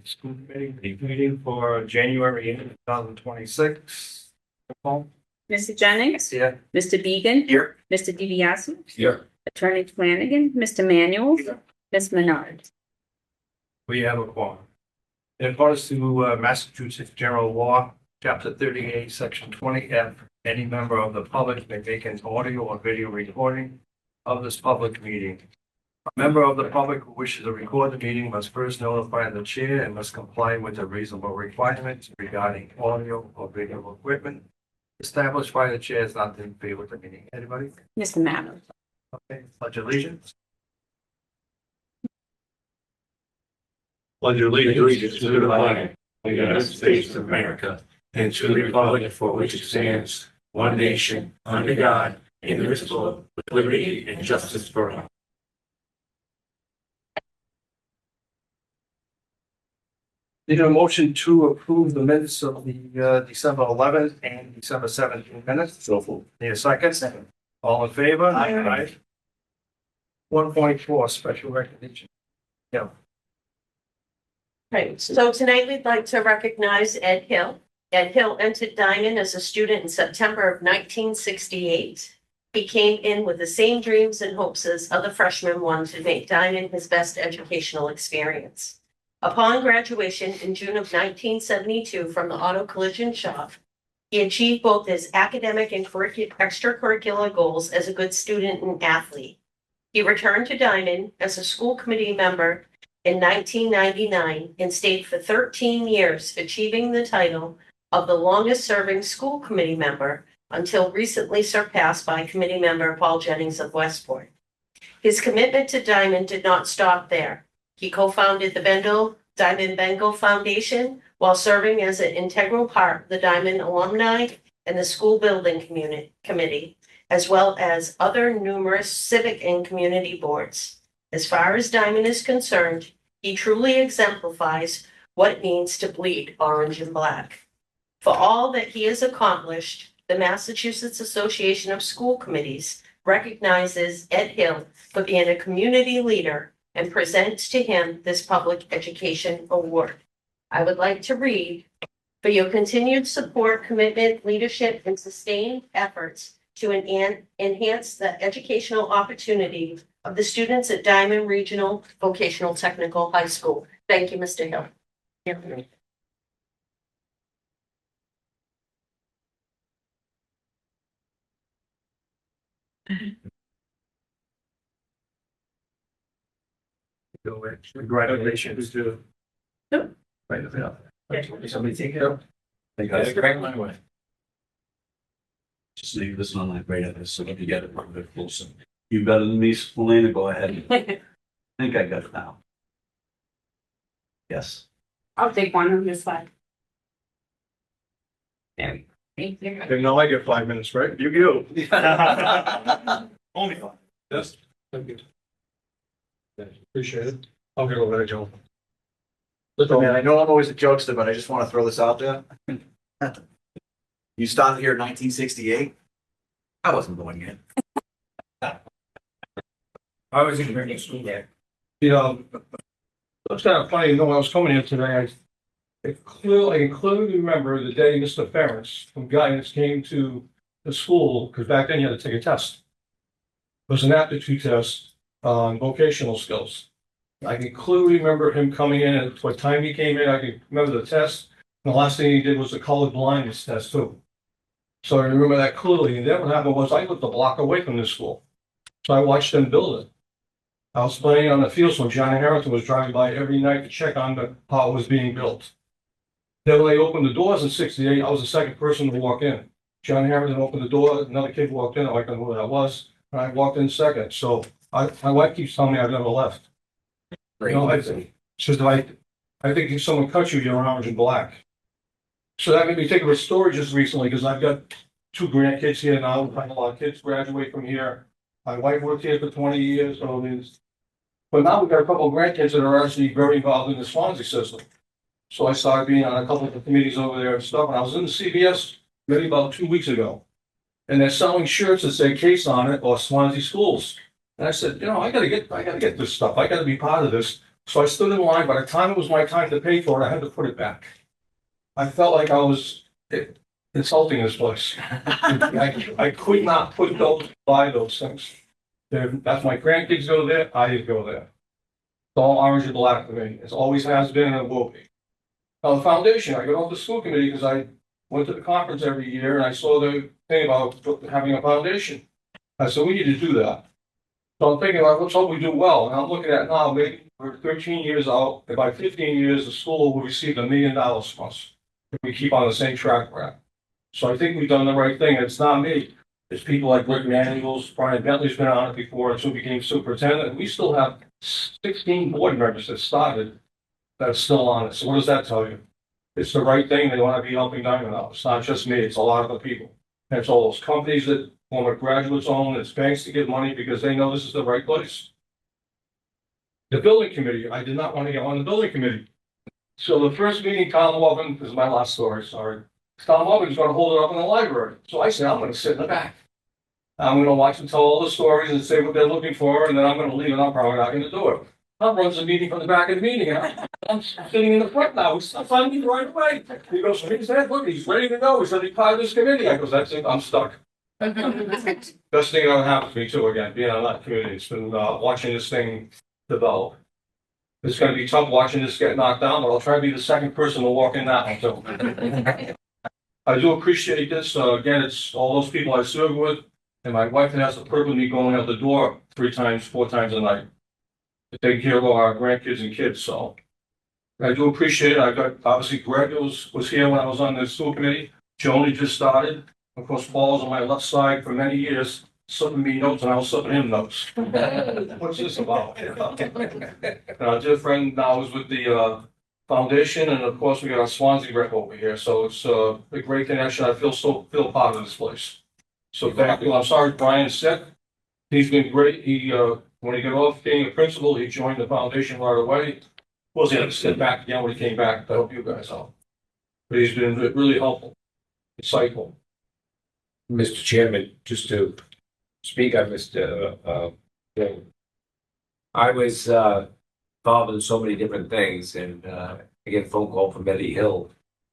School committee meeting for January 2026. Mr. Jennings? Here. Mr. Beegan? Here. Mr. DiBiase? Here. Attorney Flanagan? Mr. Manuel? Ms. Menard? We have a quorum. In accordance to Massachusetts General Law, Chapter 38, Section 20F, any member of the public may make an audio or video recording of this public meeting. A member of the public who wishes to record the meeting must first notify the chair and must comply with the reasonable requirements regarding audio or video equipment established by the chair is not to interfere with the meeting. Anybody? Mr. Manuel? Okay, pledge allegiance. Pledge allegiance to the flag of the United States of America and to the republic for which it stands, one nation, under God, indivisible, with liberty and justice for all. Need a motion to approve the minutes of the December 11th and December 17th minutes. So full. Need a second? Second. All in favor? Aye. 1.4 special recognition. Yeah. Right, so tonight we'd like to recognize Ed Hill. Ed Hill entered Diman as a student in September of 1968. He came in with the same dreams and hopes as other freshmen wanted to make Diman his best educational experience. Upon graduation in June of 1972 from the auto collision shop, he achieved both his academic and extracurricular goals as a good student and athlete. He returned to Diman as a school committee member in 1999 and stayed for 13 years, achieving the title of the longest serving school committee member until recently surpassed by committee member Paul Jennings of Westport. His commitment to Diman did not stop there. He co-founded the Diman Bengal Foundation while serving as an integral part of the Diman alumni and the school building committee, as well as other numerous civic and community boards. As far as Diman is concerned, he truly exemplifies what it means to bleed orange and black. For all that he has accomplished, the Massachusetts Association of School Committees recognizes Ed Hill for being a community leader and presents to him this public education award. I would like to read, for your continued support, commitment, leadership, and sustained efforts to enhance the educational opportunity of the students at Diman Regional Vocational Technical High School. Thank you, Mr. Hill. Congratulations to. Yep. Right up. Somebody take it up. Thank you. Great my way. Just leave this on like right at this so that you get it a bit closer. You better than me, Selena, go ahead. I think I got it now. Yes. I'll take one on this side. There we go. Thank you. Didn't know I get 5 minutes, right? You do. Only 5. Yes. Thank you. Appreciate it. I'll get over there, Joe. Listen, man, I know I'm always a jokester, but I just want to throw this out there. You started here in 1968. I wasn't born yet. I was in grade school there. Yeah, it's kind of funny, when I was coming here today, I clearly remember the day Mr. Ferris from guidance came to the school, because back then you had to take a test. It was an aptitude test on vocational skills. I can clearly remember him coming in, and what time he came in, I can remember the test. And the last thing he did was the color blindness test too. So I remember that clearly. And then what happened was I lived a block away from this school. So I watched them build it. I was playing on the field, so John Harrington was driving by every night to check on how it was being built. Then when they opened the doors in '68, I was the second person to walk in. John Harrington opened the door, another kid walked in, I don't know who that was, and I walked in second. So my wife keeps telling me I've never left. You know, I think if someone cuts you, you're orange and black. So that made me think of a story just recently, because I've got 2 grandkids here now. A lot of kids graduate from here. My wife worked here for 20 years. But now we've got a couple of grandkids that are actually very involved in the Swansea system. So I started being on a couple of the committees over there and stuff. And I was in the CBS maybe about 2 weeks ago. And they're selling shirts that say Case on it or Swansea Schools. And I said, you know, I gotta get this stuff. I gotta be part of this. So I stood in line. By the time it was my time to pay for it, I had to put it back. I felt like I was insulting this place. I could not buy those things. That's my grandkids go there, I go there. It's all orange and black for me. It always has been and it will be. Now, the foundation, I got off the school committee because I went to the conference every year and I saw the thing about having a foundation. I said, we need to do that. So I'm thinking, like, let's hope we do well. And I'm looking at now, maybe we're 13 years out, and by 15 years, the school will receive $1 million from us if we keep on the same track we're at. So I think we've done the right thing. It's not me. It's people like Rick Manuels, Brian Bentley's been on it before, and so became superintendent. And we still have 16 board members that started that's still on it. So what does that tell you? It's the right thing. They want to be helping Diamond out. It's not just me. It's a lot of the people. And it's all those companies that former graduates own. It's banks to give money because they know this is the right place. The building committee, I did not want to get on the building committee. So the first meeting, Colin Lovin, this is my last story, sorry. Colin Lovin's going to hold it up in the library. So I said, I'm going to sit in the back. I'm going to watch them tell all the stories and say what they're looking for, and then I'm going to leave, and I'm probably not going to do it. Tom runs the meeting from the back of the meeting, and I'm sitting in the front now. He's finding me right away. He goes, he's there, look, he's ready to go. He said he's part of this committee. I goes, that's it, I'm stuck. Best thing that ever happened to me too, again, being on that committee. It's been watching this thing develop. It's going to be tough watching this get knocked down, but I'll try to be the second person to walk in that one too. I do appreciate this. Again, it's all those people I serve with, and my wife has the privilege of me going out the door 3 times, 4 times a night to take care of our grandkids and kids. So I do appreciate it. I got, obviously, Greg was here when I was on the school committee. Joni just started. Of course, Paul's on my left side for many years, slipping me notes, and I was slipping him notes. What's this about? And our dear friend now is with the foundation, and of course, we got our Swansea rep over here. So it's a great connection. I feel part of this place. So thank you. I'm sorry Brian's sick. He's been great. He when he got off being a principal, he joined the foundation right away. Was he had to sit back again when he came back to help you guys out. But he's been really helpful, insightful. Mr. Chairman, just to speak on Mr. Thing. I was involved in so many different things, and I get a phone call from Betty Hill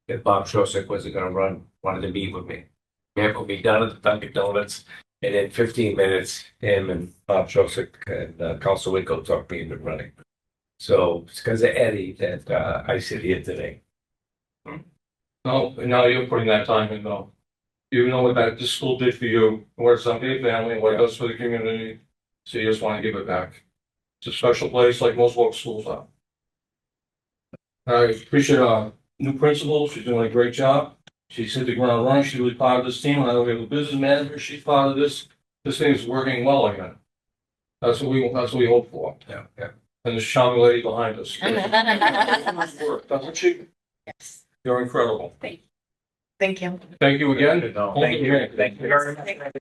that Bob Shostak wasn't going to wanted to meet with me. Met with me down at the Dunkin' Donuts, and in 15 minutes, him and Bob Shostak and Council Winkle talked me into running. So it's because of Eddie that I sit here today. No, and now you're putting that time in though. You know what this school did for you, what it's done for your family, and what it does for the community. So you just want to give it back. It's a special place like most local schools are. I appreciate our new principal. She's doing a great job. She's hit the ground running. She's really part of this team. I know we have a business manager. She's part of this. This thing is working well again. That's what we hope for. Yeah. And the charming lady behind us. Doesn't she? Yes. You're incredible. Thank you. Thank you again. Thank you. Thank you very much.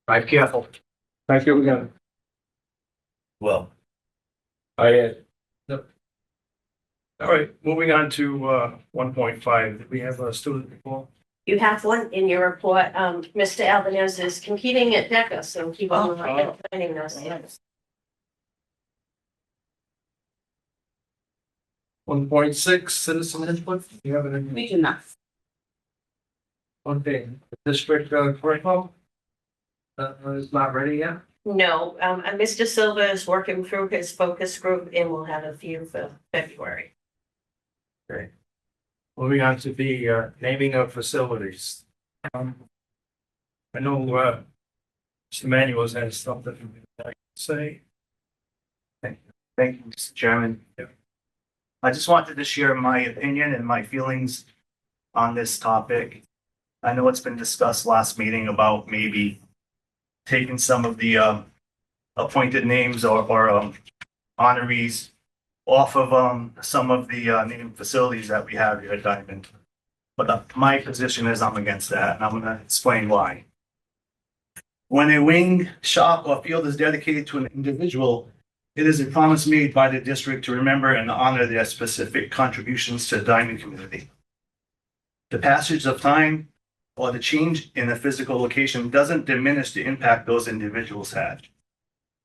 Drive careful. Thank you again. Well. I had All right, moving on to 1.5. Did we have a student report? You have one in your report. Mr. Albanese is competing at DECA, so keep on finding us. 1.6, citizen input. Do you have any? We do not. Okay, district curriculum is not ready yet. No, and Mr. Silva is working through his focus group and we'll have a few for February. Moving on to the naming of facilities. I know Mr. Manuels has something to say. Thank you, Mr. Chairman. I just wanted to share my opinion and my feelings on this topic. I know it's been discussed last meeting about maybe taking some of the appointed names or honorees off of some of the named facilities that we have here at Diamond. But my position is I'm against that, and I'm going to explain why. When a wing, shop, or field is dedicated to an individual, it is a promise made by the district to remember and honor their specific contributions to the Diamond community. The passage of time or the change in a physical location doesn't diminish the impact those individuals had.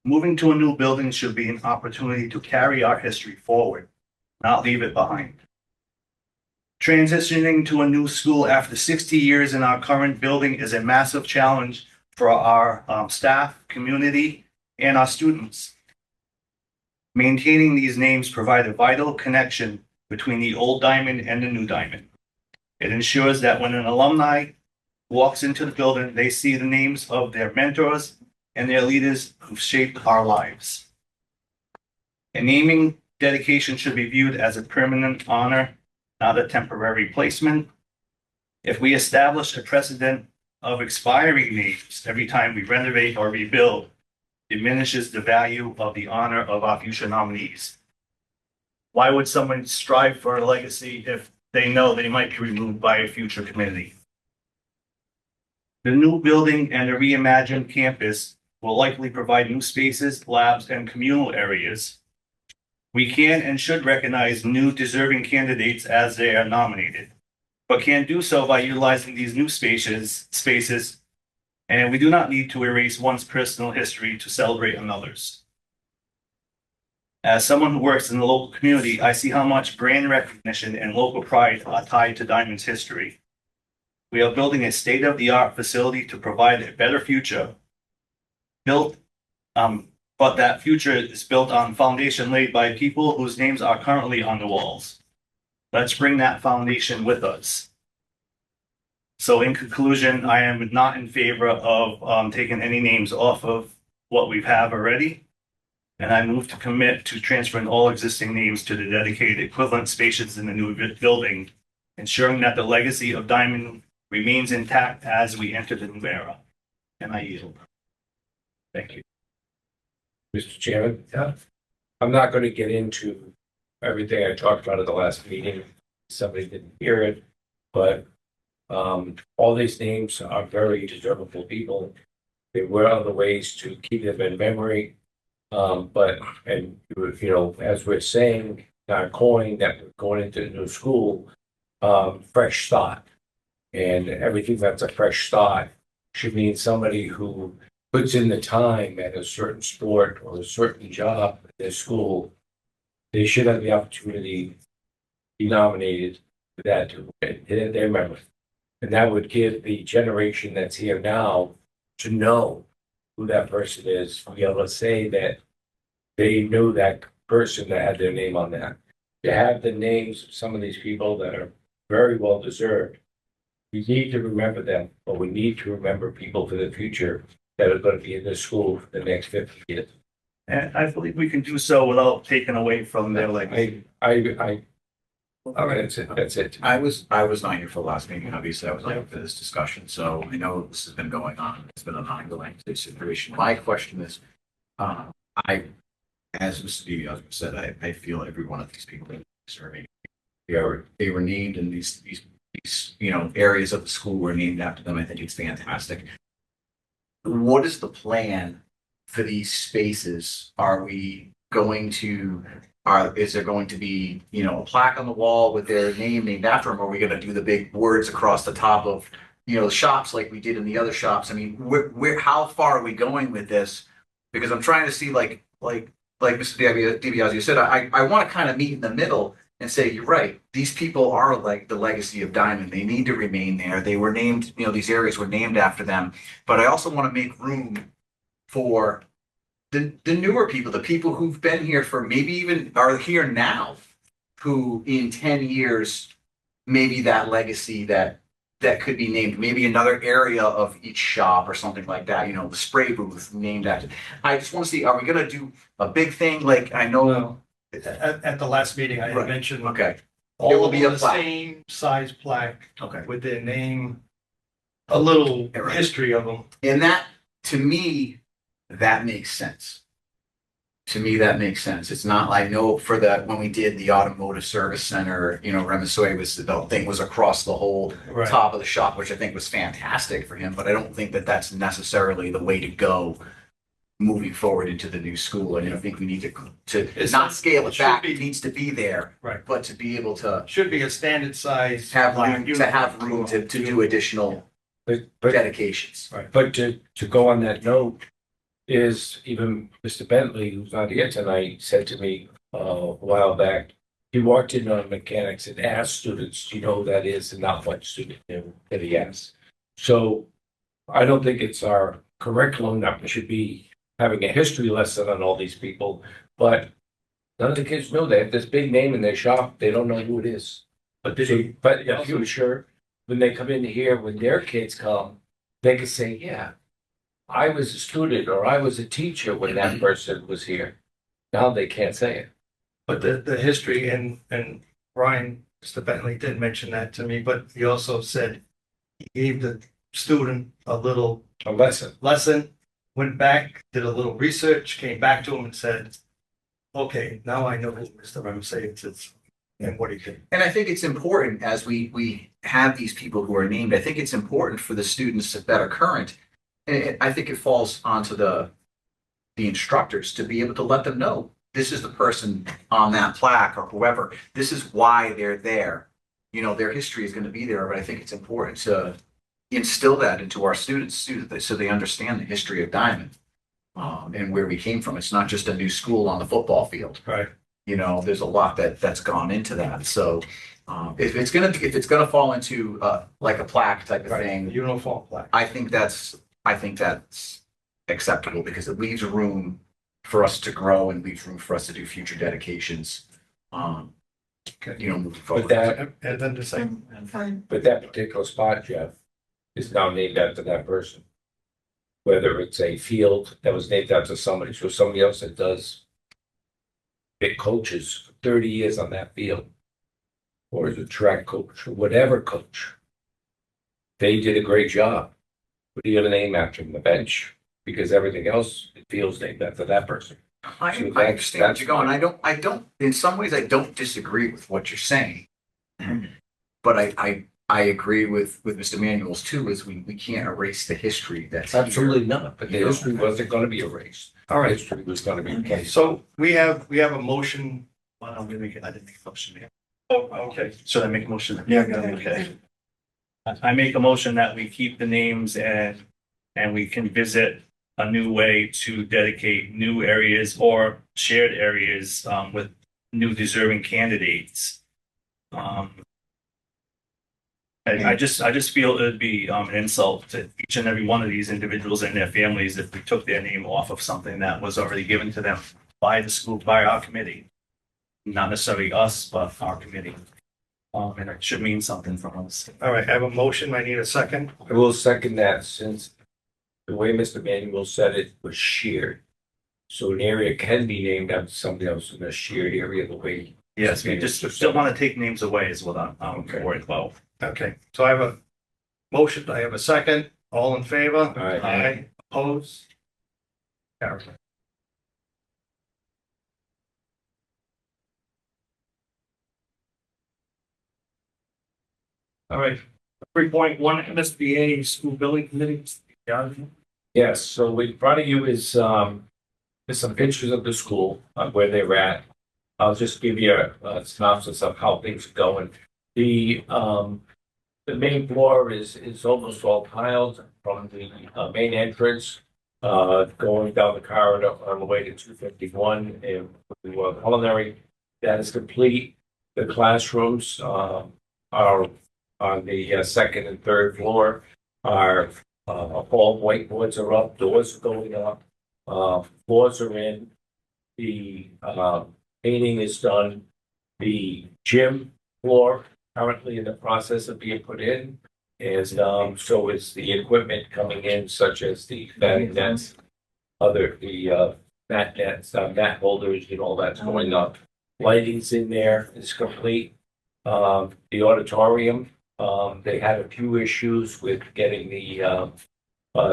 Moving to a new building should be an opportunity to carry our history forward, not leave it behind. Transitioning to a new school after 60 years in our current building is a massive challenge for our staff, community, and our students. Maintaining these names provide a vital connection between the old Diamond and the new Diamond. It ensures that when an alumni walks into the building, they see the names of their mentors and their leaders who've shaped our lives. A naming dedication should be viewed as a permanent honor, not a temporary placement. If we establish a precedent of expiring names every time we renovate or rebuild, diminishes the value of the honor of our future nominees. Why would someone strive for a legacy if they know they might be removed by a future committee? The new building and a reimagined campus will likely provide new spaces, labs, and communal areas. We can and should recognize new deserving candidates as they are nominated, but can do so by utilizing these new spaces, and we do not need to erase one's personal history to celebrate another's. As someone who works in the local community, I see how much brand recognition and local pride are tied to Diamond's history. We are building a state-of-the-art facility to provide a better future, but that future is built on foundation laid by people whose names are currently on the walls. Let's bring that foundation with us. So in conclusion, I am not in favor of taking any names off of what we have already. And I move to commit to transferring all existing names to the dedicated equivalent spaces in the new building, ensuring that the legacy of Diamond remains intact as we enter the new era. And I yield. Thank you. Mr. Chairman? Yeah. I'm not going to get into everything I talked about at the last meeting. Somebody didn't hear it, but all these names are very deservable people. There were other ways to keep them in memory. And you know, as we're saying in our coin that we're going into the new school, fresh start. And everything that's a fresh start should mean somebody who puts in the time at a certain sport or a certain job at their school. They should have the opportunity to be nominated for that to their memory. And that would give the generation that's here now to know who that person is, be able to say that they knew that person that had their name on that. To have the names of some of these people that are very well deserved, we need to remember them, but we need to remember people for the future that are going to be in this school for the next 50 years. And I believe we can do so without taking away from their legacy. All right, that's it. That's it. I was not here for the last meeting. Obviously, I was not here for this discussion. So I know this has been going on. It's been an ongoing situation. My question is, as Mr. DiBiase said, I feel every one of these people are deserving. They were named in these areas of the school were named after them. I think it's fantastic. What is the plan for these spaces? Are we going to? Is there going to be, a plaque on the wall with their name named after them? Or are we going to do the big words across the top of, the shops like we did in the other shops? I mean, how far are we going with this? Because I'm trying to see, like Mr. DiBiase said, I want to kind of meet in the middle and say, you're right. These people are like the legacy of Diamond. They need to remain there. They were named, these areas were named after them. But I also want to make room for the newer people, the people who've been here for maybe even are here now, who in 10 years, maybe that legacy that could be named, maybe another area of each shop or something like that, the spray booth named after. I just want to see, are we going to do a big thing? Like, I know. At the last meeting, I had Right. mentioned. Okay. All It will of be a the plaque. same size plaque Okay. with their name, a little Right. history of them. And that, to me, that makes sense. To me, that makes sense. It's not like, for when we did the automotive service center, Remissoy the thing was across the whole Right. top of the shop, which I think was fantastic for him. But I don't think that that's necessarily the way to go moving forward into the new school. And I think we need to not scale it back. It needs to be there, Right. but to be able to Should be a standard size. have room to do additional But dedications. But to go on that note, is even Mr. Bentley, who's not here tonight, said to me a while back, he walked in on mechanics and asked students, do you know who that is? And not one student knew that he asked. So I don't think it's our curriculum that we should be having a history lesson on all these people, but none of the kids know. They have this big name in their shop, they don't know who it is. But did So, he, but in the future, when they come in here, when their kids come, they can say, yeah, I was a student or I was a teacher when that person was here. Now they can't say it. but the history and Brian, Mr. Bentley did mention that to me, but he also said he gave the student a little A lesson. lesson, went back, did a little research, came back to him and said, okay, now I know who Mr. Ramsey is and what he did. And I think it's important as we have these people who are named, I think it's important for the students that are current. And I think it falls onto the instructors to be able to let them know, this is the person on that plaque or whoever, this is why they're there. You know, their history is going to be there, but I think it's important to instill that into our students so they understand the history of Diamond. And where we came from. It's not just a new school on the football field. Right. You know, there's a lot that's gone into that. So if it's gonna fall into like a plaque type of thing, Uniform plaque. I think that's acceptable because it leaves room for us to grow and leaves room for us to do future dedications. You know, moving But forward. that, And then the same. but that particular spot, Jeff, is now named after that person. Whether it's a field that was named after somebody, so somebody else that does it coaches for 30 years on that field, or is a track coach, or whatever coach. They did a great job. Put your name after them, the bench, because everything else, it feels named after that person. I So understand what that's you're going. fine. I don't, in some ways, I don't disagree with what you're saying. But I agree with Mr. Manuel's too, is we can't erase the history that's here. Absolutely not, but the history wasn't gonna be erased. All right. History was gonna be placed. So we have a motion. Well, I didn't make a motion yet. Oh, okay. Should I make a motion? Yeah, go ahead. Okay. I make a motion that we keep the names and we can visit a new way to dedicate new areas or shared areas with new deserving candidates. I just feel it'd be an insult to each and every one of these individuals and their families if we took their name off of something that was already given to them by the school, by our committee. Not necessarily us, but our committee. And it should mean something from us. All right, I have a motion. I need a second. I will second that since the way Mr. Manuel said it was shared. So an area can be named after somebody else in a shared area the way. Yes, we just don't want to take names away is what I'm worried about. Okay, so I have a motion. I have a second. All in favor? Aye. Aye. Opposed? Carried. All right, 3.1 MSBA School Building Committee. Yes, so in front of you is there's some pictures of the school, where they're at. I'll just give you a synopsis of how things are going. The main floor is almost all tiled from the main entrance, going down the corridor on the way to 251 and the culinary. That is complete. The classrooms are on the second and third floor. Our all whiteboards are up, doors are going up, floors are in. The painting is done. The gym floor currently in the process of being put in. And so is the equipment coming in, such as the batting nets, mat nets, mat holders, all that's going up. Lighting's in there, is complete. The auditorium, they had a few issues with getting the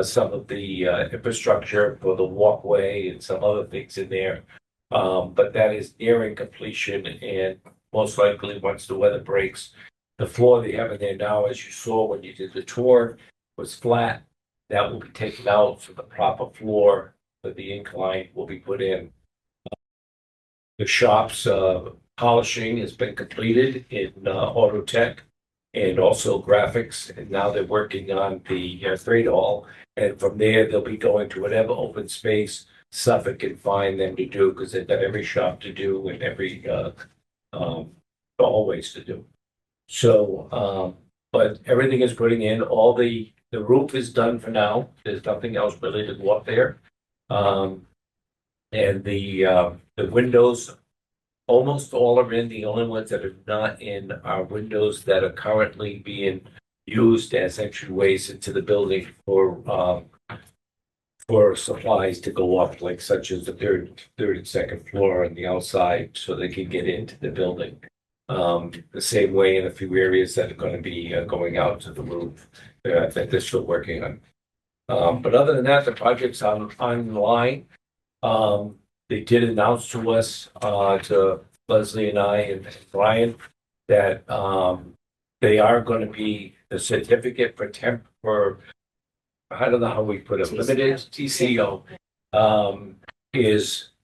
some of the infrastructure for the walkway and some other things in there. But that is nearing completion, and most likely once the weather breaks, the floor they have in there now, as you saw when you did the tour, was flat. That will be taken out, so the proper floor for the incline will be put in. The shop's polishing has been completed in Voc-Tech and also graphics, and now they're working on the freight hall. And from there, they'll be going to whatever open space Suffolk can find them to do, because they've got every shop to do and every always to do. So, but everything is putting in, all the roof is done for now. There's nothing else really to go up there. And the windows, almost all are in. The only ones that are not in are windows that are currently being used as entryways into the building for supplies to go up, like such as the third and second floor on the outside, so they can get into the building. The same way in a few areas that are going to be going out to the roof that they're still working on. But other than that, the project's online. They did announce to us, to Leslie and I and Brian, that they are going to be the certificate for I don't know how we put it, limited TCO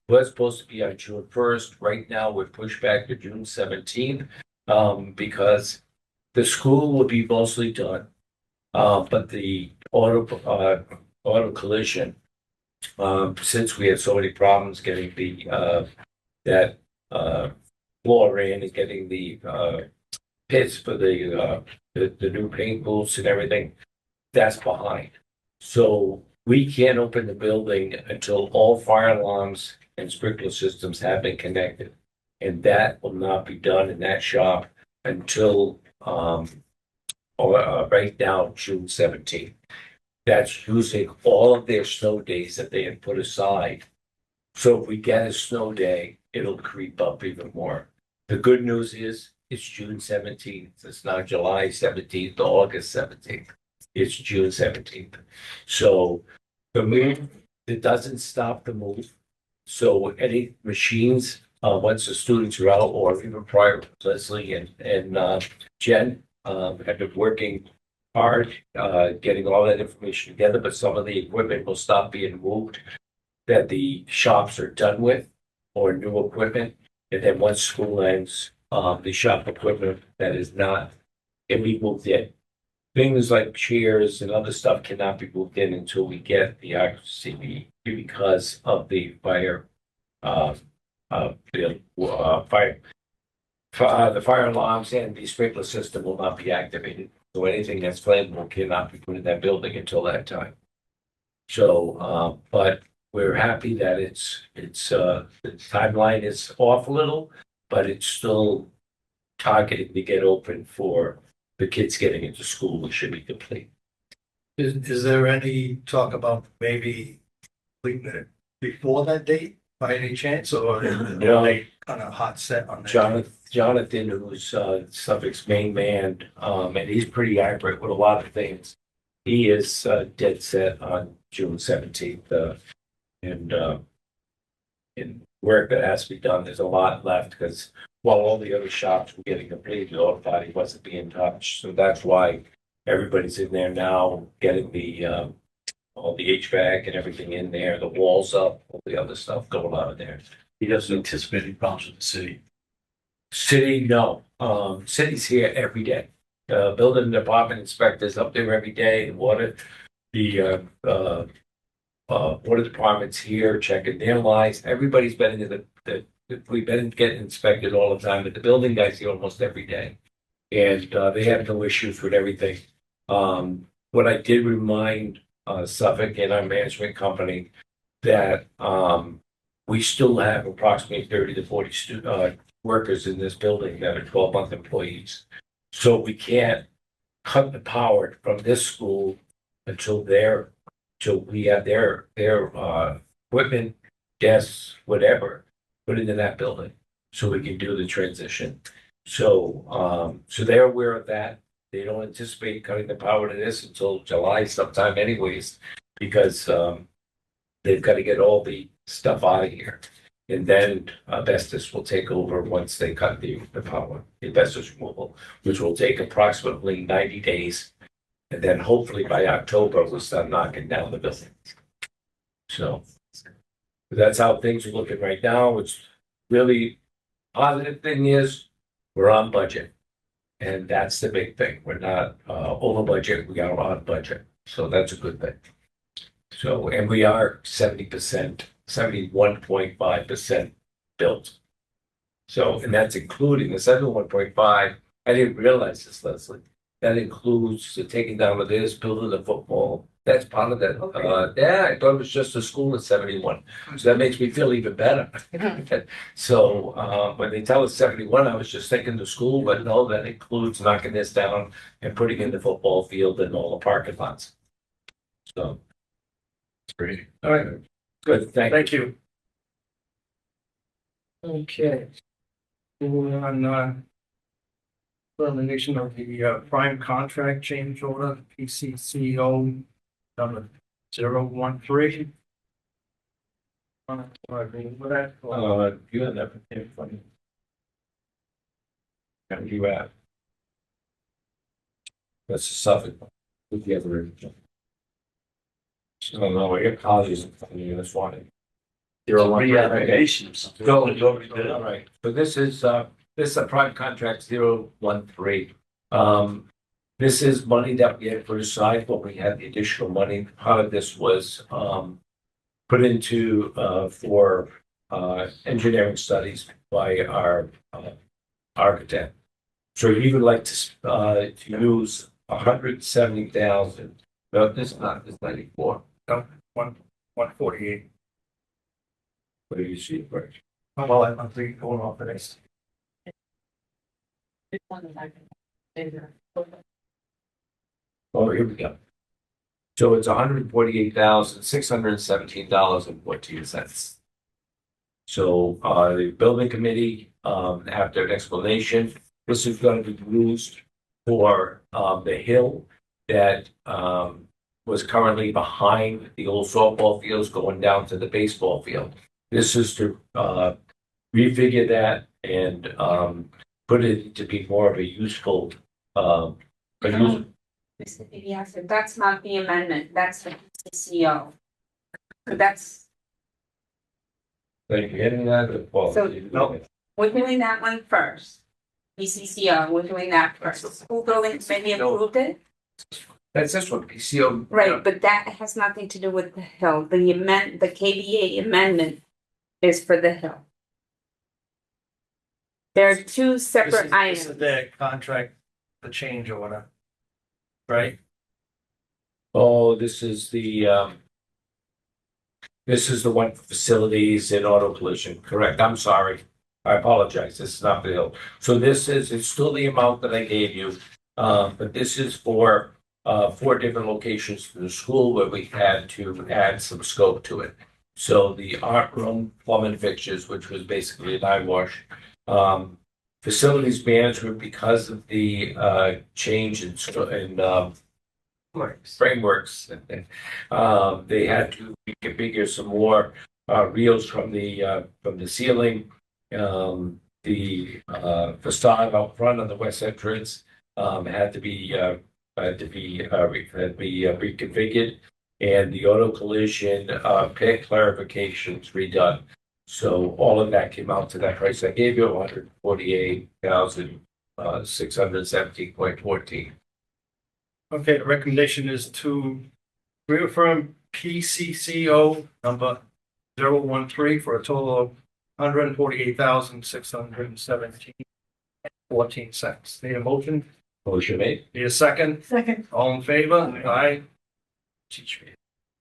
was supposed to be on June 1st. Right now, we're pushed back to June 17th because the school will be mostly done. But the auto collision, since we had so many problems getting that floor in and getting the pits for the new paint booths and everything, that's behind. So we can't open the building until all fire alarms and sprinkler systems have been connected. And that will not be done in that shop until right now, June 17th. That's using all of their snow days that they had put aside. So if we get a snow day, it'll creep up even more. The good news is it's June 17th. It's not July 17th or August 17th. It's June 17th. So the move, it doesn't stop the move. So any machines, once the students are out, or even prior, Leslie and Jen have been working hard, getting all that information together, but some of the equipment will stop being moved that the shops are done with, or new equipment. And then once school ends, the shop equipment that is not can be moved in. Things like chairs and other stuff cannot be moved in until we get the RCB because of the fire, the fire alarms and the sprinkler system will not be activated. So anything that's flammable cannot be put in that building until that time. So, but we're happy that the timeline is off a little, but it's still targeted to get open for the kids getting into school. We should be complete. Is there any talk about maybe completing it before that date by any chance, or are they kind of hot set on that? Jonathan, who's Suffolk's main man, and he's pretty accurate with a lot of things. He is dead set on June 17th, and work that has to be done. There's a lot left because while all the other shops were getting completed, the auto body wasn't being touched. So that's why everybody's in there now, getting the all the HVAC and everything in there, the walls up, all the other stuff going on in there. He doesn't anticipate any problems with the city. City, no. City's here every day. Building department inspectors up there every day. Water department's here checking their lines. Everybody's been in we've been getting inspected all the time, but the building guys here almost every day, and they have no issues with everything. What I did remind Suffolk and our management company that we still have approximately 30 to 40 workers in this building that are 12-month employees. So we can't cut the power from this school until we have their equipment, desks, whatever, put into that building so we can do the transition. So they're aware of that. They don't anticipate cutting the power to this until July sometime anyways, because they've got to get all the stuff out of here. And then asbestos will take over once they cut the power, the asbestos removal, which will take approximately 90 days. And then hopefully by October, we'll start knocking down the building. So That's how things are looking right now. It's really positive thing is we're on budget. And that's the big thing. We're not over budget. We got on budget. So that's a good thing. So, and we are 70%, 71.5% built. So, and that's including the 71.5. I didn't realize this, Leslie. That includes the taking down of this, building the football. That's part of that. Yeah, I thought it was just a school at 71. So that makes me feel even better. So when they tell us 71, I was just thinking the school, but no, that includes knocking this down and putting in the football field and all the parking lots. So It's great. all right, good. Thank you. Okay. Moving on, termination of the prime contract change order, PCCO number 013. With that, You have that in front of you. And you have. That's the Suffolk one with the other original. So no, I got colleagues in front of you. That's why. Reapplication or something. No, it's already been, all right. So this is a prime contract 013. This is money that we had put aside, but we had the additional money. Part of this was put into for engineering studies by our architect. So we would like to use 170,000. No, this is not, this 94. 148. What do you see, Bert? Well, I'm thinking going off the next. Oh, here we go. So it's $148,617.14. So the building committee, after an explanation, this is going to be used for the hill that was currently behind the old softball fields going down to the baseball field. This is to refigure that and put it to be more of a useful. Mr. DiBiase, that's not the amendment, that's the PCCO. So that's, Are you getting that? Well, So- No. we're doing that one first. PCCO, we're doing that first. School building committee approved it, That's this one, PCO. right, but that has nothing to do with the hill. The KDA amendment is for the hill. There are two separate This items. is the contract, the change order. Right? Oh, this is the one for facilities and auto collision, correct? I'm sorry. I apologize. This is not the hill. So it's still the amount that I gave you. But this is for 4 different locations for the school where we had to add some scope to it. So the art room, plumbing fixtures, which was basically an eye wash. Facilities management, because of the change in frameworks, they had to reconfigure some more reels from the ceiling. The facade out front on the west entrance had to be reconfigured, and the auto collision pit clarifications redone. So all of that came out to that price I gave you, 148,617.14. Okay, the recommendation is to reaffirm PCCO number 013 for a total of $148,617.14. Need a motion? Motion made. Need a second? Second. All in favor? Aye.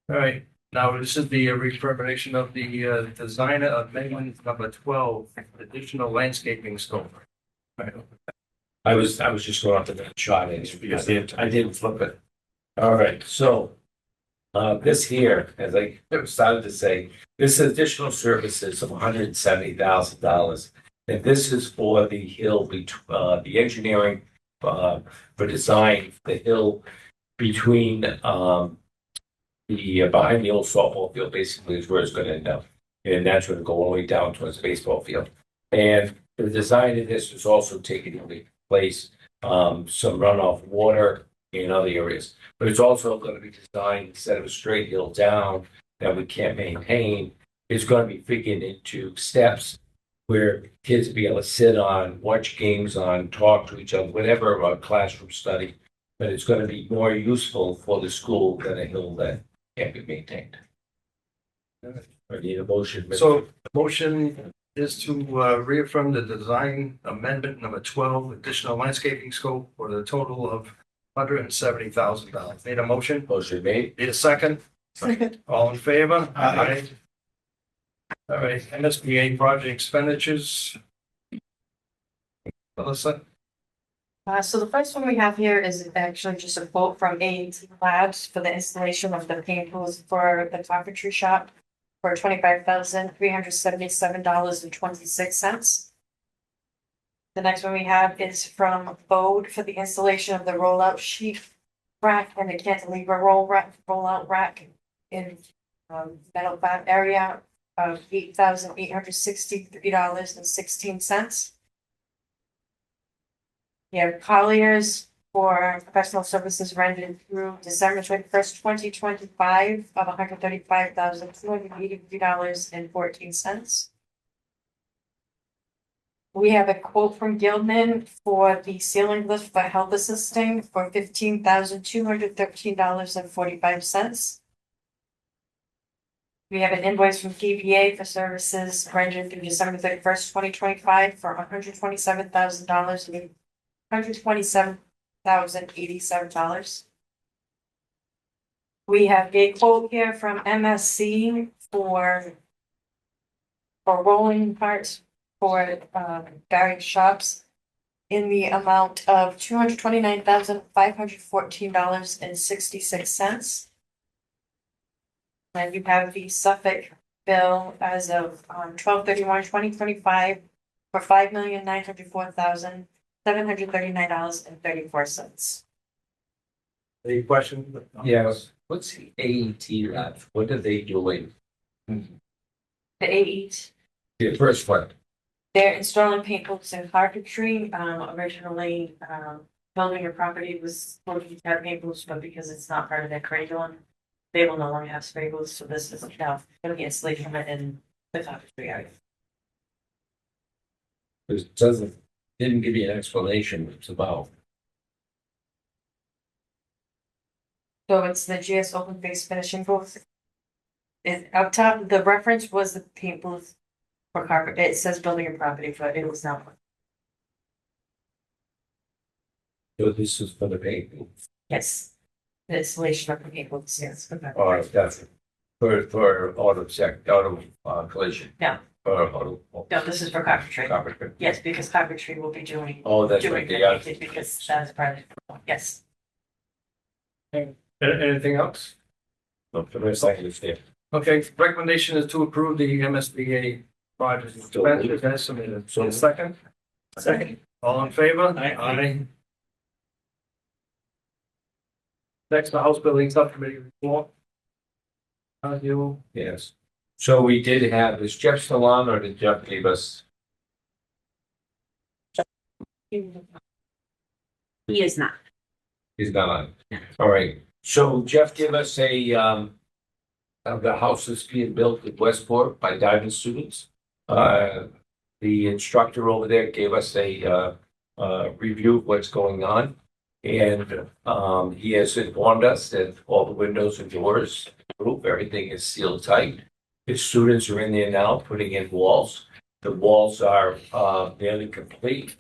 All right, now this is the reaffirmation of the designer amendment number 12, additional landscaping scope. Right. I was just going off the that shot because I didn't flip it. All right, so this here, as I started to say, this additional services of $170,000, and this is for the hill, the engineering for design, the hill between behind the old softball field, basically is where it's going to end up, and that's going to go all the way down towards the baseball field. And the design of this is also taking into place some runoff water in other areas, but it's also going to be designed instead of a straight hill down that we can't maintain. is gonna be figured into steps where kids be able to sit on, watch games on, talk to each other, whatever, a classroom study. But it's gonna be more useful for the school than a hill that can't be maintained. I need a motion. Mr. So the motion is to reaffirm the design amendment number 12, additional landscaping scope for the total of $170,000. Need a motion? Motion made. Need a second? Second. All in favor? Aye. All right, MSBA project expenditures. Melissa? So the first one we have here is actually just a quote from A&T Labs for the installation of the paint booth for the carpentry shop for $25,377.26. The next one we have is from Bode for the installation of the rollout sheet rack and the cantilever rollout rack in metal fab area of $8,863.16. We have Colliers for professional services rendered through December 21st, 2025 of $135,283.14. We have a quote from Gilman for the ceiling lift for health assisting for $15,213.45. We have an invoice from KBA for services rendered through December 31st, 2025 for $127,087. We have a quote here from MSC for rolling parts for various shops in the amount of $229,514.66. And you have the Suffolk bill as of 12/31/2025 for $5,904,739.34. Any questions? Yes. What's the AET lab? What are they doing? The AEs, The first one. they're installing paint booths and carpentry. Originally, building your property was looking to have paint booths, but because it's not part of their curriculum, they will no longer have spray booths, so this is now going to be installation in the carpentry area. It doesn't, didn't give you an explanation what it's about. So it's the GS open face finishing booth. It, up top, the reference was the paint booth for carpet. It says building and property, but it was not. So this is for the paint. Yes. The installation of the paint booths, yes. Okay. Or that's for auto collision. Yeah. Or auto. No, this is for carpentry. Carpentry. Yes, because carpentry will be doing. Oh, that's doing right. They the are. painting because that is part of it. Yes. Anything else? Look, the rest I understand. Okay, recommendation is to approve the MSBA project expenditures as submitted. So second? Second. All in favor? Aye. Next, the House Building Subcommittee report. You, Yes. So we did have, is Jeff still on or did Jeff leave us? He is not. He's not on. All right. So Jeff gave us of the houses being built at Westport by Diman students. The instructor over there gave us a review of what's going on. And he has informed us that all the windows and doors, roof, everything is sealed tight. His students are in there now putting in walls. The walls are nearly complete.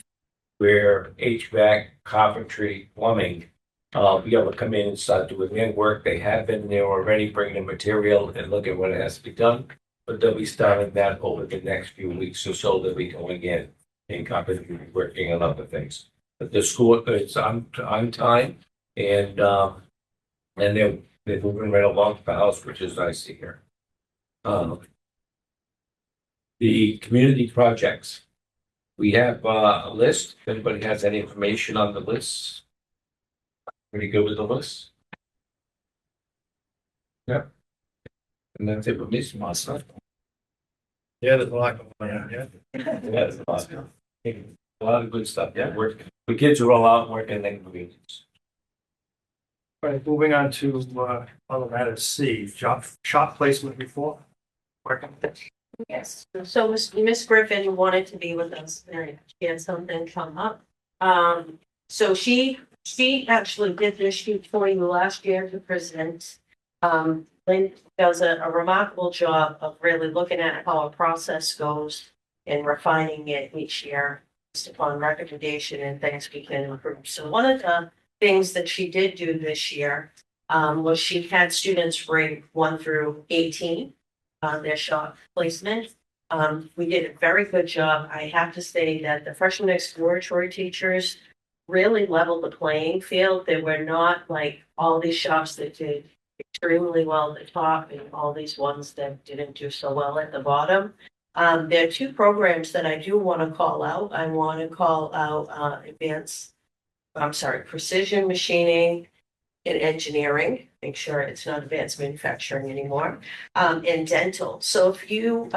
Where HVAC, carpentry, plumbing, be able to come in and start doing their work. They have been there already, bringing the material and look at what has to be done. But they'll be starting that over the next few weeks or so. They'll be going in and carpentry working on other things. But the school is on time and they're moving right along the house, which is nice to hear. The community projects. We have a list. If anybody has any information on the list? Pretty good with the list? Yeah. And that's it with me, Marcel. yeah, there's a lot going on, yeah. Yeah, there's a lot of good stuff. Yeah, work. The kids are all out working in the meetings. All right, moving on to other matters C, shop placement report. Yes, so Miss Griffin wanted to be with us, and she had something come up. So she actually did this sheet for you last year to present. Lynn does a remarkable job of really looking at how a process goes and refining it each year based upon recommendation and things we can improve. So one of the things that she did do this year was she had students rate 1 through 18 on their shop placement. We did a very good job. I have to say that the freshman exploratory teachers really leveled the playing field. They were not like all these shops that did extremely well at the top and all these ones that didn't do so well at the bottom. There are two programs that I do want to call out. I want to call out precision machining and engineering, make sure it's not advanced manufacturing anymore, and dental. So if you,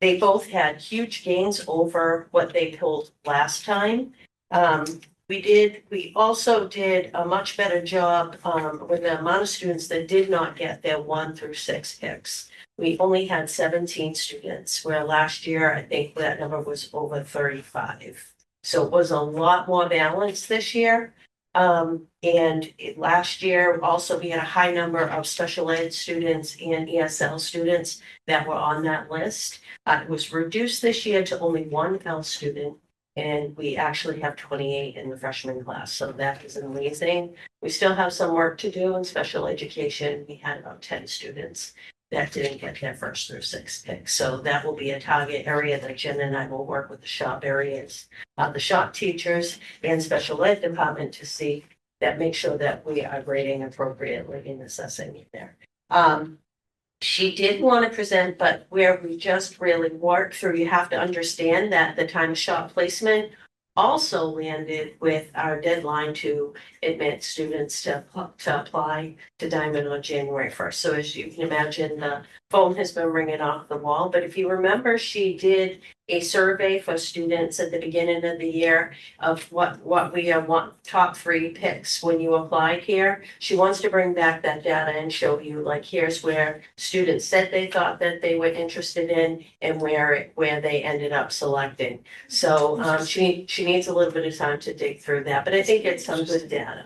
they both had huge gains over what they pulled last time. We also did a much better job with the amount of students that did not get their 1 through 6 picks. We only had 17 students, where last year I think that number was over 35. So it was a lot more balanced this year. Last year also we had a high number of special ed students and ESL students that were on that list. It was reduced this year to only 1 L student. And we actually have 28 in the freshman class, so that is amazing. We still have some work to do in special education. We had about 10 students that didn't get their 1st through 6th pick. So that will be a target area that Jen and I will work with the shop areas, the shop teachers and special ed department to see that, make sure that we are grading appropriately in assessing it there. She did want to present, but where we just really worked through, you have to understand that the time of shop placement also landed with our deadline to admit students to apply to Diman on January 1st. So as you can imagine, the phone has been ringing off the wall. But if you remember, she did a survey for students at the beginning of the year of what we want top 3 picks when you applied here. She wants to bring back that data and show you, like, here's where students said they thought that they were interested in and where they ended up selecting. So she needs a little bit of time to dig through that, but I think it's some good data.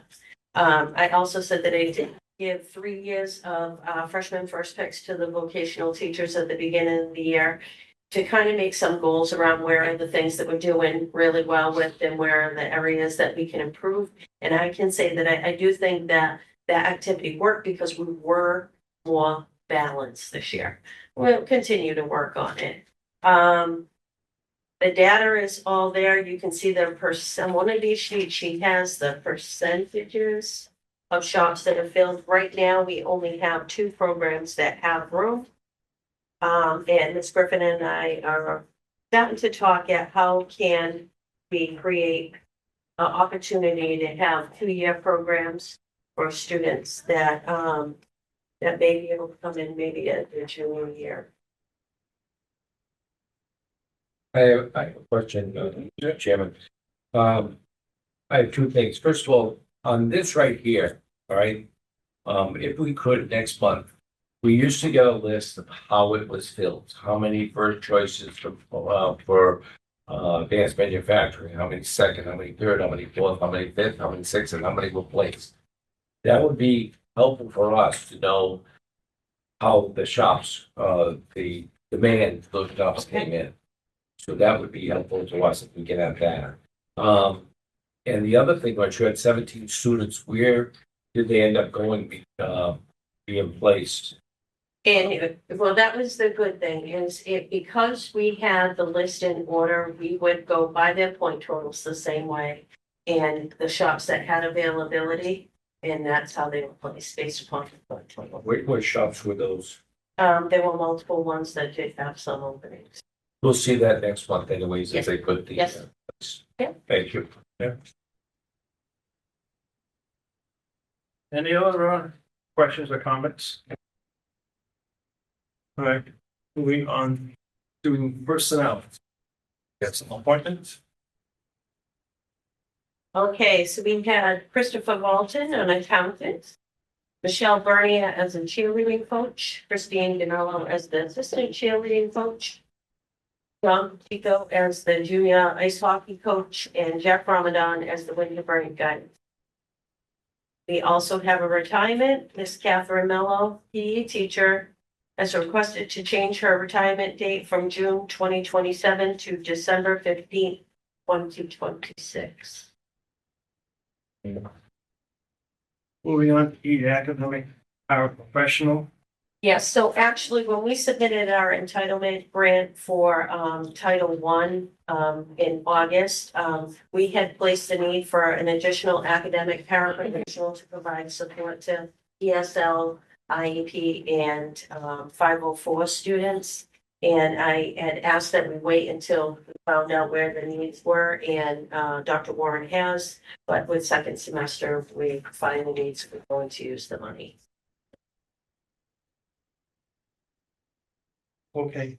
I also said that I did give 3 years of freshman first picks to the vocational teachers at the beginning of the year to kind of make some goals around where are the things that we're doing really well with and where are the areas that we can improve. And I can say that I do think that that activity worked because we were more balanced this year. We'll continue to work on it. The data is all there. You can see the one of these sheets, she has the percentages of shops that are filled. Right now, we only have 2 programs that have room. And Ms. Griffin and I are starting to talk at how can we create an opportunity to have 2-year programs for students that that may be able to come in maybe at their junior year. I have a question, Mr. Chairman. I have 2 things. First of all, on this right here, all right, if we could next month, we used to get a list of how it was filled, how many first choices for advanced manufacturing, how many second, how many third, how many fourth, how many fifth, how many sixth, and how many were placed. That would be helpful for us to know how the shops, the demand for those jobs came in. So that would be helpful to us if we can have that. And the other thing, once you had 17 students, where did they end up going being placed? And well, that was the good thing is because we had the list in order, we would go by their point totals the same way. And the shops that had availability, and that's how they were placed based upon the point total. What shops were those? There were multiple ones that did have some openings. We'll see that next month anyways, if they put the. Yes. Yeah. Thank you. Yeah. Any other questions or comments? All right, moving on to personnel. Got some appointments? Okay, so we had Christopher Walton, an accountant. Michelle Bernier as a cheerleading coach, Christine Ganello as the assistant cheerleading coach, John Chico as the junior ice hockey coach, and Jack Ramadan as the Winterburn guide. We also have a retirement. Miss Catherine Mello, PE teacher, has requested to change her retirement date from June 2027 to December 15th, 2026. Moving on to E, academic paraprofessional. Yes, so actually, when we submitted our entitlement grant for Title I in August, we had placed a need for an additional academic paraprofessional to provide support to ESL, IEP, and 504 students. And I had asked that we wait until we found out where the needs were, and Dr. Warren has, but with second semester, we find the needs, we're going to use the money. Okay,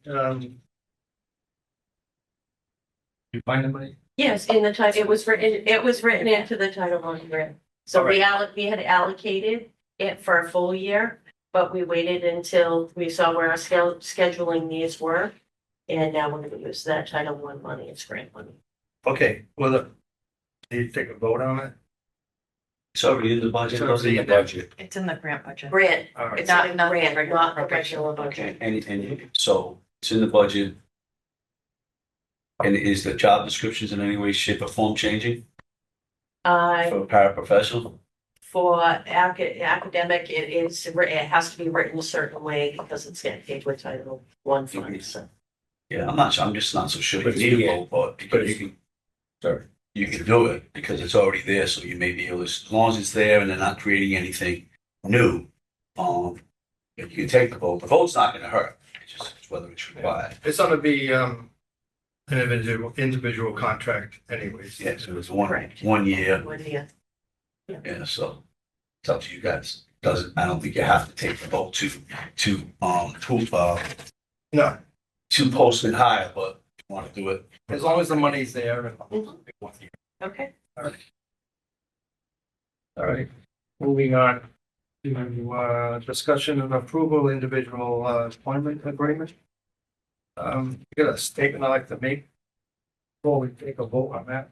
you find the money? Yes, in the title, it was written into the Title I grant. So we had allocated it for a full year, but we waited until we saw where our scheduling needs were. And now we're gonna use that Title I money, it's grant money. Okay, well, need to take a vote on it? It's already in the budget. It's already in the budget. It's in the grant budget. Grant, All right. it's Not- not not the grant, regular not the appropriation. regular budget. And so it's in the budget. And is the job descriptions in any way, shape or form changing for a paraprofessional? For academic, it has to be written a certain way because it's getting paid with Title I funds, so. Yeah, I'm just not so sure. But You need yeah. a vote, but because Sorry. you can do it because it's already there, so you may be able to, as long as it's there and they're not creating anything new, you can take the vote. The vote's not gonna hurt, it's just whether it's required. It's gonna be, an individual contract anyways. Yeah, so it's Correct. 1 year, 1 year. yeah, so it's up to you guys. I don't think you have to take the vote No, to post and hire, but if you want to do it. as long as the money's there. Okay. All right, moving on to discussion and approval individual employment agreement. We got a statement I'd like to make before we take a vote on that.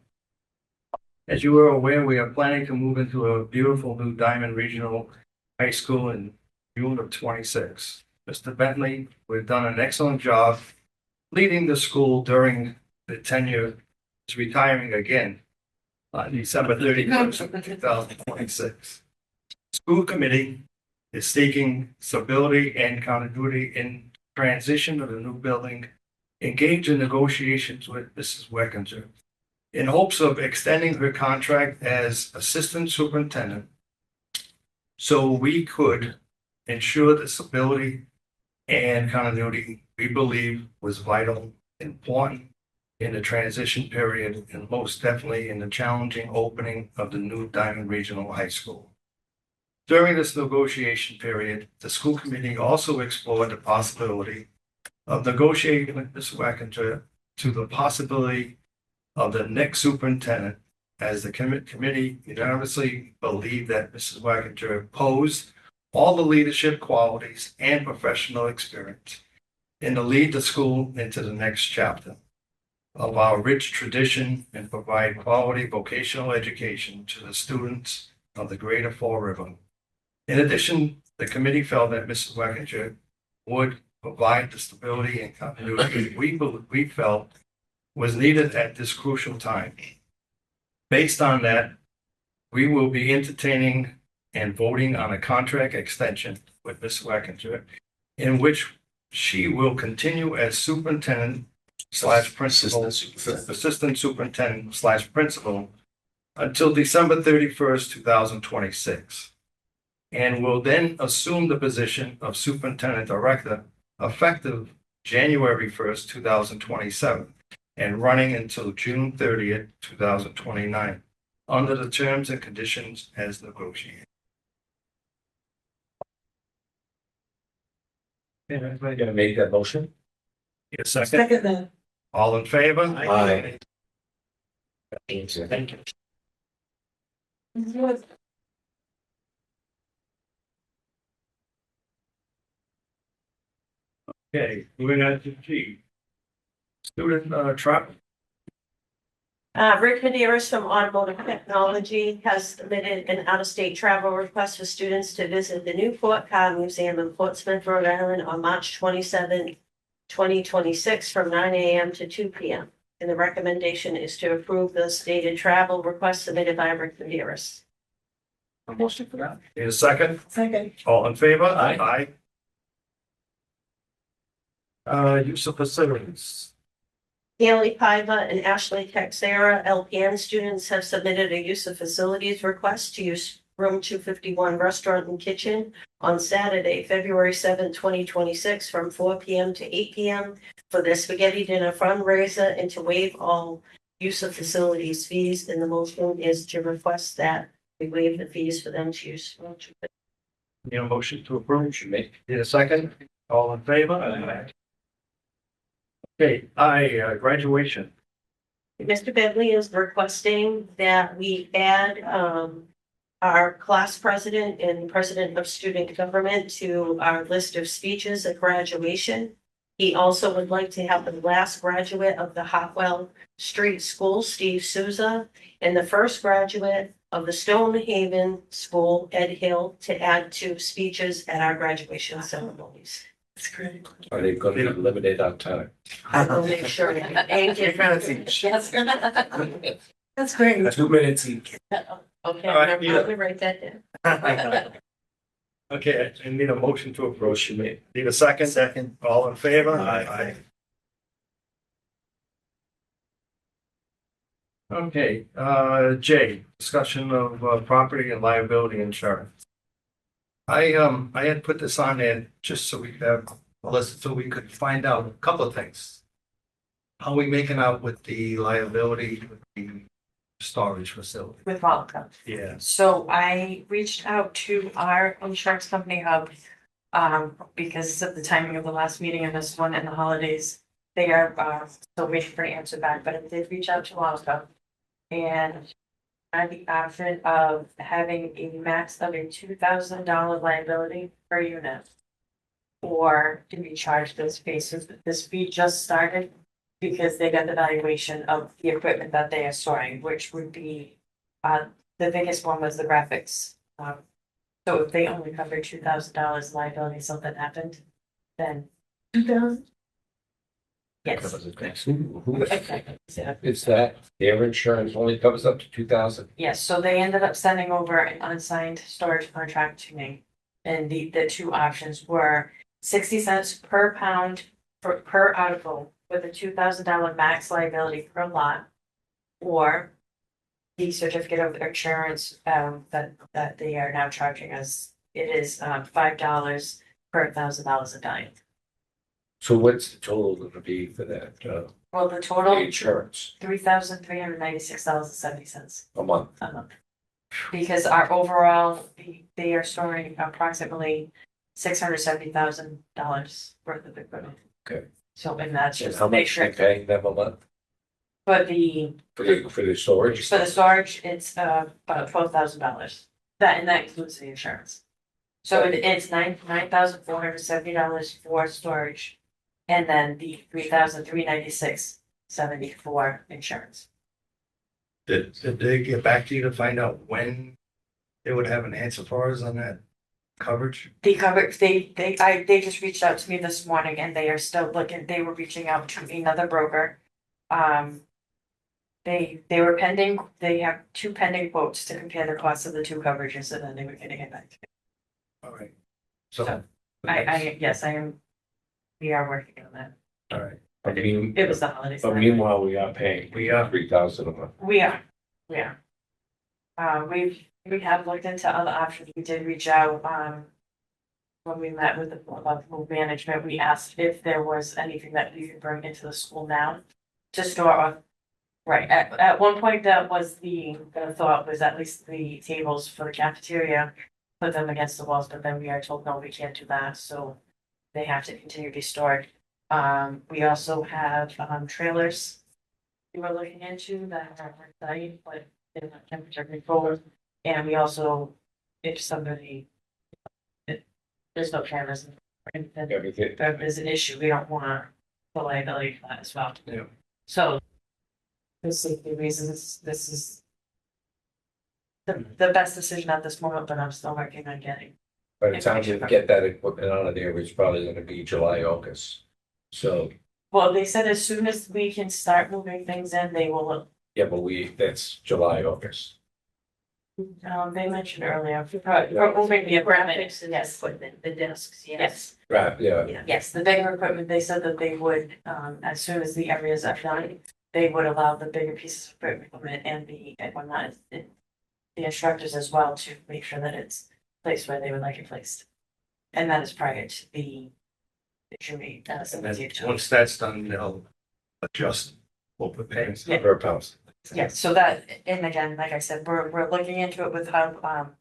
As you are aware, we are planning to move into a beautiful new Diamond Regional High School in June of 26. Mr. Bentley, we've done an excellent job leading the school during the tenure. He's retiring again on December 31st, 2026. School committee is seeking stability and continuity in transition of the new building, engage in negotiations with Mrs. Weckinger in hopes of extending her contract as assistant superintendent so we could ensure the stability and continuity we believe was vital, important in the transition period, and most definitely in the challenging opening of the new Diamond Regional High School. During this negotiation period, the school committee also explored the possibility of negotiating with Ms. Wackinger to the possibility of the next superintendent, as the committee unanimously believed that Mrs. Wackinger posed all the leadership qualities and professional experience and to lead the school into the next chapter of our rich tradition and provide quality vocational education to the students of the greater Fall River. In addition, the committee felt that Mrs. Wackinger would provide the stability and continuity we felt was needed at this crucial time. Based on that, we will be entertaining and voting on a contract extension with Ms. Wackinger, in which she will continue as superintendent slash principal, assistant superintendent slash principal until December 31st, 2026, and will then assume the position of superintendent director effective January 1st, 2027, and running until June 30th, 2029, under the terms and conditions as negotiated. Anybody gonna make that motion? Yes, second. All in favor? Aye. Thank you. Okay, moving on to G. Student, travel. Rick Maderas from Automotive Technology has submitted an out-of-state travel request for students to visit the Newport Car Museum in Portsmouth, Rhode Island on March 27, 2026, from 9 a.m. to 2 p.m. And the recommendation is to approve the stated travel request submitted by Rick Maderas. A motion for that. Need a second? Second. All in favor? Aye. Use of facilities. Haley Paiva and Ashley Texera, LPN students, have submitted a use of facilities request to use room 251 restaurant and kitchen on Saturday, February 7, 2026, from 4 p.m. to 8 p.m. for their spaghetti dinner fundraiser and to waive all use of facilities fees. And the motion is to request that we waive the fees for them to use. Need a motion to approve? Need a second? All in favor? Okay, graduation. Mr. Bentley is requesting that we add our class president and president of student government to our list of speeches at graduation. He also would like to have the last graduate of the Hopwell Street School, Steve Souza, and the first graduate of the Stonehaven School, Ed Hill, to add 2 speeches at our graduation ceremonies. That's great. Are they going to be limited on time? I will make sure. Thank you. Yes. That's great. 2 minutes each. Okay, All right, I'm yeah. gonna write that down. Okay, I need a motion to approve. Need a second? Second. All in favor? Aye. Okay, J, discussion of property and liability insurance. I had put this on there just so we have a list, so we could find out a couple of things. How we making out with the liability with the storage facility? With Voc-Tech. Yeah. So I reached out to our insurance company Hub, because of the timing of the last meeting and this one and the holidays. They are, still waiting for an answer back, but I did reach out to Voc-Tech. And I had the option of having a max of a $2,000 liability per unit. Or to be charged this fee. So this fee just started because they got the valuation of the equipment that they are storing, which would be, the biggest one was the graphics. So if they only cover $2,000 liability, something happened, then. 2,000? Yes. Exactly. So, Is that their insurance only covers up to 2,000? yes, so they ended up sending over an unsigned storage contract to me. And the 2 options were 60 cents per pound per article with a $2,000 max liability per lot. Or the certificate of insurance that they are now charging us. It is $5 per $1,000 a dime. So what's the total going to be for that, Well, the the total, insurance $3,396.70 a month? a month. Because our overall, they are storing approximately $670,000 worth of equipment. Okay. So, and that's And just how to make much sure, they paying them a month but the, for the storage? for the storage, it's about $12,000. And that includes the insurance. So it's $9,470 for storage. And then the $3,396.70 for insurance. Did they get back to you to find out when they would have an answer for us on that coverage? The coverage, they just reached out to me this morning and they are still looking, they were reaching out to another broker. They were pending, they have 2 pending quotes to compare the cost of the 2 coverages and then they were gonna get back to me. All right. So, So, yes, I am, we are working on that. all right. I mean, It was the holidays. but meanwhile, we are paying. We are. 3,000 a month. We are. We have looked into other options. We did reach out, when we met with the management, we asked if there was anything that we could bring into the school now to store off. Right, at one point that was the thought was at least the tables for the cafeteria, put them against the walls, but then we are told, no, we can't do that, so they have to continue to be stored. We also have, trailers we were looking into that are on site, but they're not temperature controlled. And we also, if somebody, there's no cameras in the And Everything. if there's an issue, we don't want the liability for that as well. Yeah. So. For safety reasons, this is. The best decision at this moment, but I'm still working on getting. By the time you get that equipment out of there, it's probably gonna be July, August. So, Well, they said as soon as we can start moving things in, they will, yeah, but that's July, August. they mentioned earlier, for moving the equipment, Graphics and yes, equipment, the desks, yes. yes. Right, yeah, Yes, the bigger equipment, they said that they would, as soon as the areas are done, they would allow the bigger pieces of equipment and the instructors as well to make sure that it's placed where they would like it placed. And that is prior to the June 8th, And then once that's done, they'll adjust what we're paying. Yeah. per pound. Yes, so that, and again, like I said, we're looking into it with how,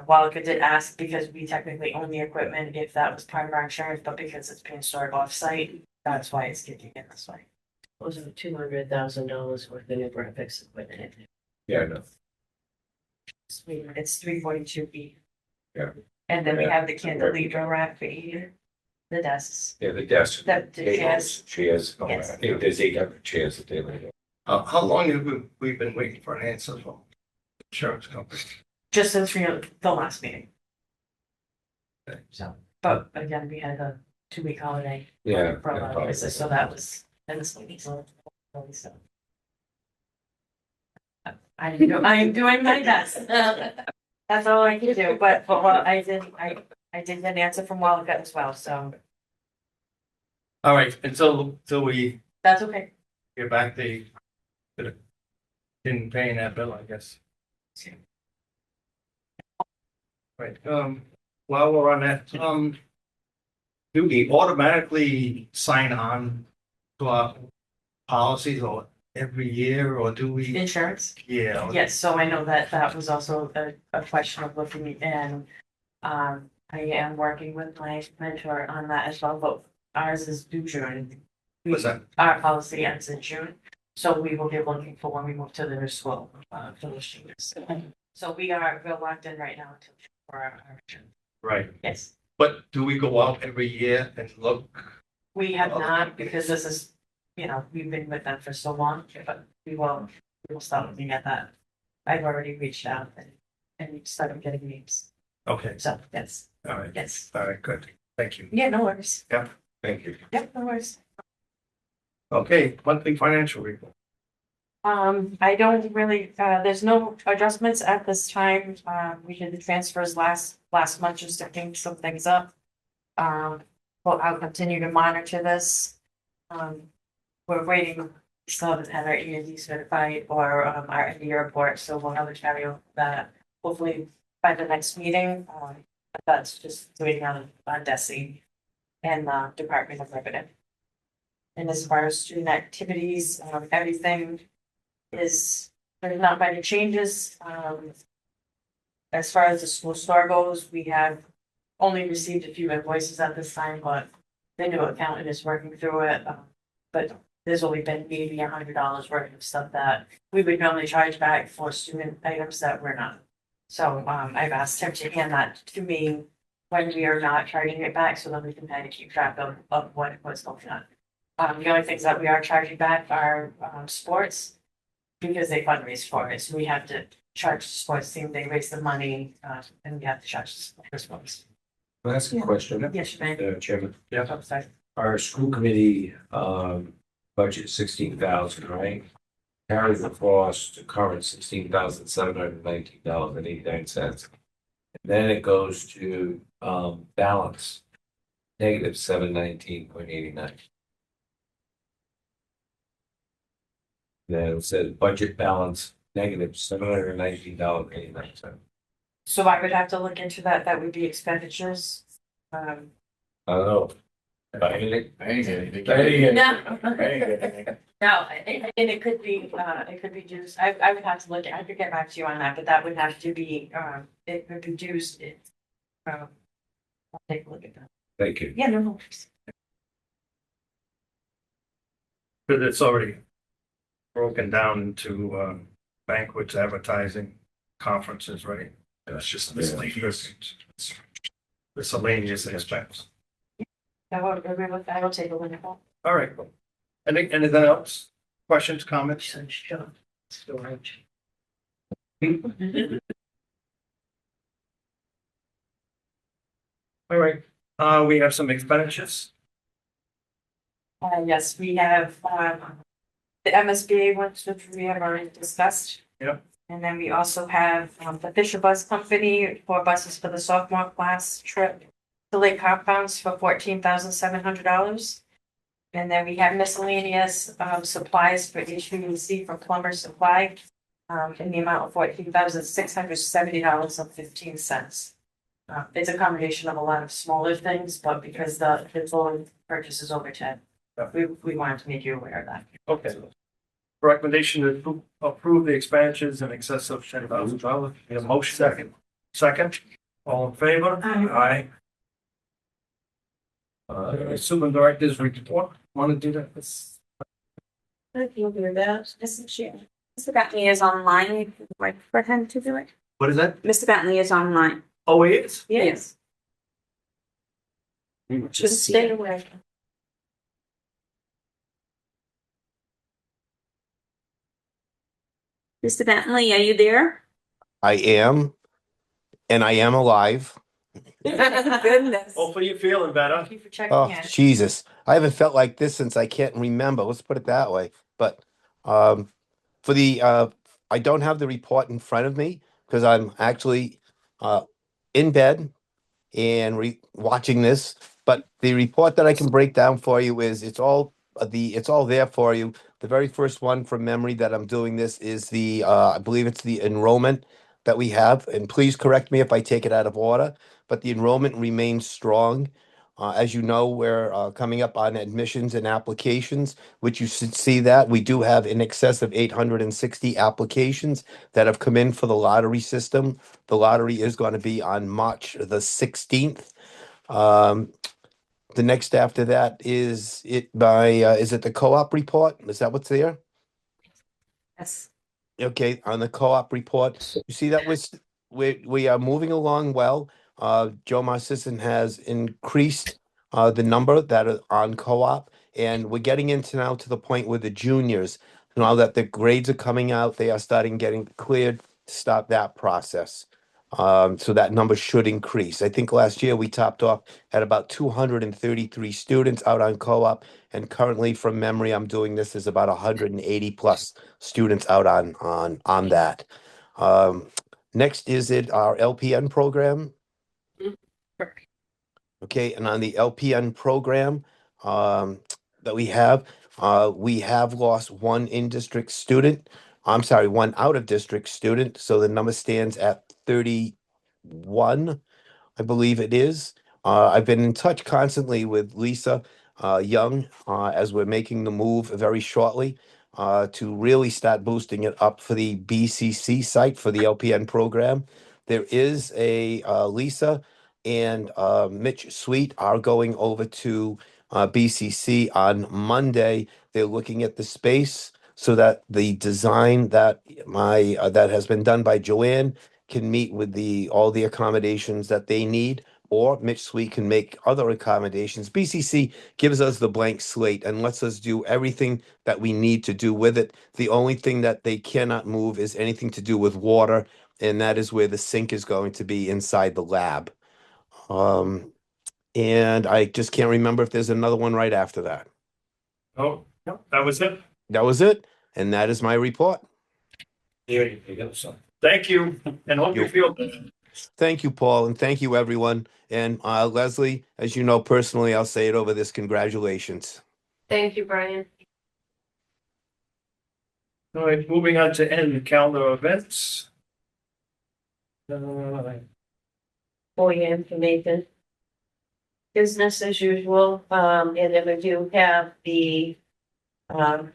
Wallaca did ask, because we technically own the equipment, if that was part of our insurance, but because it's being stored off-site, that's why it's kicking in this way. Was it $200,000 worth of new graphics equipment? Yeah, I know. It's 342B. Yeah. And then we have the cantilever rack for 80, the desks, Yeah, the desk. the chairs. Chairs, oh, I Yes. think there's 800 chairs that they lay. How long have we been waiting for an answer from the insurance company? Just since the last meeting. Okay. So, but again, we had a 2-week holiday. Yeah. For a lot of places, so that was, and this week, so. I'm doing my best. That's all I can do, but well, I did get an answer from Wallaca as well, so All right, until we that's okay. get back didn't paying that bill, I guess. Right, while we're on that, do we automatically sign on to our policies or every year, or do we? Insurance? Yeah. Yes, so I know that was also a question of looking and, I am working with my mentor on that as well, but ours is due June. What's that? Our policy ends in June, so we will be looking for when we move to the new school, for those changes. So we're locked in right now for our insurance. Right, Yes, but do we go out every year and look? we have not, because this is, we've been with them for so long, but we will start looking at that. I've already reached out and started getting names, Okay, so yes, all right, yes. all right, good, thank you. Yeah, no worries. Thank you. Yep, no worries. Okay, monthly financial report. I don't really, there's no adjustments at this time. We did the transfers last month just to clean some things up. Well, I'll continue to monitor this. We're waiting, we still haven't had our E&D certified or, our end-of-year report, so we'll have a carry over that hopefully by the next meeting. But that's just doing on DESI and the Department of Revenue. And as far as student activities, everything there's not many changes. As far as the school store goes, we have only received a few invoices at this time, but the new accountant is working through it. But there's only been maybe $100 worth of stuff that we would normally charge back for student items that we're not. So I've asked him to hand that to me when we are not charging it back, so that we can kind of keep track of what's going on. The only things that we are charging back are sports, because they fundraise for it, so we have to charge the sports team, they raise the money, and we have to charge the sports. Can I ask a question? Yes, you may. Chairman, Oh, sorry. our school committee, budget 16,000, right? Carries the cost to current $16,719.89. Then it goes to, balance, negative 719.89. Then it says budget balance, negative $719.89. So I would have to look into that, that would be expenditures. I don't know. I ain't anything. No, and it could be dues, I would have to look, I could get back to you on that, but that would have to be, it could be dues, I'll take a look at that. Thank you. Yeah, no. Because it's already broken down into banquets, advertising, conferences, right? It's just miscellaneous. Miscellaneous expense. I will agree with that. I will take a look at that. All right. Anything else? Questions, comments? All right, we have some expenditures. Yes, we have, the MSBA ones, which we have already discussed. Yep. And then we also have, the Fisher Bus Company, 4 buses for the sophomore class trip to Lake Compounds for $14,700. And then we have miscellaneous, supplies for HVAC from Plumber Supply, in the amount of $14,670.15. It's a combination of a lot of smaller things, but because the total purchase is over 10, we wanted to make you aware of that. Okay. Recommendation to approve the expenditures in excess of $10,000. We have a motion. Second. All in favor? Aye. Assuming director's report, want to do that? I can do that. Mr. Bentley is online. If you'd like for him to do it. What is that? Mr. Bentley is online. Oh, he is? Yes. Just stay away. Mr. Bentley, are you there? I am, and I am alive. Goodness. Hopefully you're feeling better. Thank you for checking Oh, in. Jesus. I haven't felt like this since I can't remember. Let's put it that way. But for the I don't have the report in front of me because I'm actually in bed and watching this. But the report that I can break down for you is it's all there for you. The very first one from memory that I'm doing this is the I believe it's the enrollment that we have. And please correct me if I take it out of order, but the enrollment remains strong. As you know, we're coming up on admissions and applications, which you should see that we do have in excess of 860 applications that have come in for the lottery system. The lottery is going to be on March the 16th. The next after that is it the co-op report? Is that what's there? Yes. Okay, on the co-op report, you see that we are moving along well. Joe Marsison has increased the number that are on co-op, and we're getting into now to the point where the juniors, now that the grades are coming out, they are starting getting cleared to start that process. So that number should increase. I think last year we topped off at about 233 students out on co-op, and currently from memory, I'm doing this is about 180 plus students out on that. Next is our LPN program. Okay, and on the LPN program that we have lost one in-district student. I'm sorry, one out-of-district student. So the number stands at 31, I believe it is. I've been in touch constantly with Lisa Young as we're making the move very shortly to really start boosting it up for the BCC site for the LPN program. There is a Lisa and Mitch Sweet are going over to BCC on Monday. They're looking at the space so that the design that that has been done by Joanne can meet with all the accommodations that they need, or Mitch Sweet can make other accommodations. BCC gives us the blank slate and lets us do everything that we need to do with it. The only thing that they cannot move is anything to do with water, and that is where the sink is going to be inside the lab. And I just can't remember if there's another one right after that. Oh, no, that was it. That was it, and that is my report. There you go, son. Thank you, and hope you feel better. Thank you, Paul, and thank you, everyone. And Leslie, as you know personally, I'll say it over this. Congratulations. Thank you, Brian. All right, moving on to end the calendar of events. For your information. Business as usual, and then we do have the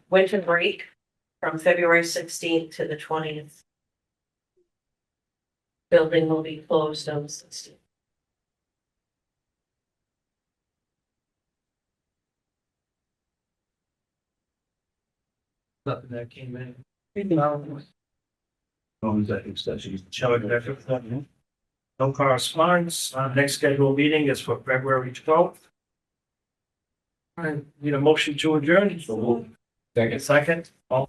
winter break from February 16th to the 20th. Building will be closed on the 16th. Nothing that came in. No executive session. No correspondence. Next scheduled meeting is for February 12th. All right, need a motion to adjourn? Second. Second, all